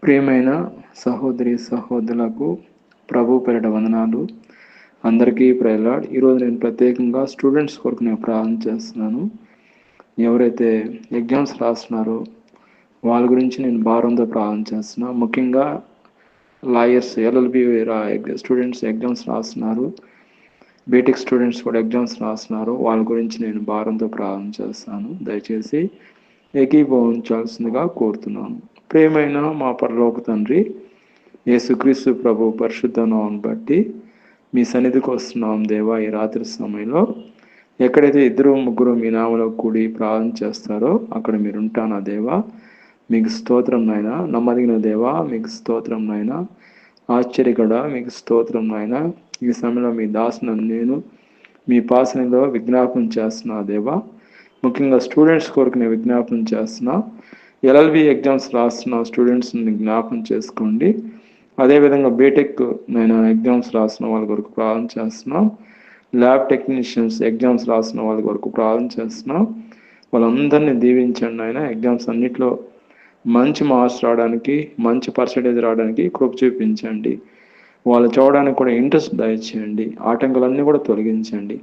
ప్రియమైన సహోదరి సహోదరులకు ప్రభు పేరిట వందనాలు. అందరికీ ప్రైజ్ లార్డ్. ఈరోజు నేను ప్రత్యేకంగా స్టూడెంట్స్ కొరకు నేను ప్రార్థన చేస్తున్నాను. ఎవరైతే ఎగ్జామ్స్ రాస్తున్నారో వాళ్ళ గురించి నేను భారంతో ప్రార్థన చేస్తున్నా. ముఖ్యంగా లాయర్స్, ఎల్ఎల్బి స్టూడెంట్స్ ఎగ్జామ్స్ రాస్తున్నారు. బీటెక్ స్టూడెంట్స్ కూడా ఎగ్జామ్స్ రాస్తున్నారు. వాళ్ళ గురించి నేను భారంతో ప్రార్థన చేస్తాను. దయచేసి ఏకీభవించాల్సిందిగా కోరుతున్నాను. ప్రియమైన మా పరలోక తండ్రి, యేసుక్రీస్తు ప్రభు పరిశుద్ధ నామమును బట్టి మీ సన్నిధికి వస్తున్నాం దేవా. ఈ రాత్రి సమయంలో ఎక్కడైతే 2-3 మీ నామములో కూడి ప్రార్థన చేస్తారో అక్కడ మీరు ఉంటానా దేవా. మీకు స్తోత్రం నాయన. నమ్మదగిన దేవా మీకు స్తోత్రం నాయన. ఆశ్చర్యకర మీకు స్తోత్రం నాయన. ఈ సమయంలో మీ దాసును నేను మీ పాసనలో విజ్ఞాపన చేస్తున్నా దేవా. ముఖ్యంగా స్టూడెంట్స్ కొరకు నేను విజ్ఞాపన చేస్తున్నా. ఎల్ఎల్బి ఎగ్జామ్స్ రాస్తున్న స్టూడెంట్స్ని జ్ఞాపకం చేసుకోండి. అదేవిధంగా బీటెక్ నేను ఎగ్జామ్స్ రాస్తున్న వాళ్ళ కొరకు ప్రార్థన చేస్తున్నా. ల్యాబ్ టెక్నీషియన్స్ ఎగ్జామ్స్ రాస్తున్న వాళ్ళ కొరకు ప్రార్థన చేస్తున్నా. వాళ్ళందరినీ దీవించండి ఆయన. ఎగ్జామ్స్ అన్నిట్లో మంచి మార్క్స్ రావడానికి, మంచి పర్సంటేజ్ రావడానికి కృప చూపించండి. వాళ్ళు చూడడానికి కూడా ఇంట్రెస్ట్ దయచేయండి. ఆటంకాలన్నీ కూడా తొలగించండి.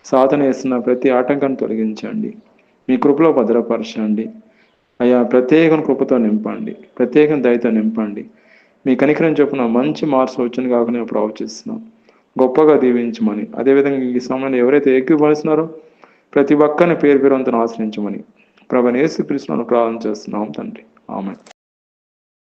సాధన వేస్తున్న ప్రతి ఆటంకాన్ని తొలగించండి. మీ కృపలో భద్రపరచండి అయ్యా. ప్రత్యేక కృపతో నింపండి, ప్రత్యేక దయతో నింపండి. మీ కనికరం చొప్పున మంచి మార్క్స్ వచ్చింది కాక నేను ప్రవచిస్తున్నాం. గొప్పగా దీవించమని, అదేవిధంగా ఈ సమయంలో ఎవరైతే ఏకీభవిస్తున్నారో ప్రతి ఒక్కరిని పేరు పేరుతో ఆశ్రయించమని ప్రభు యేసుక్రీస్తును ప్రార్థన చేస్తున్నాం తండ్రి. ఆమేన్.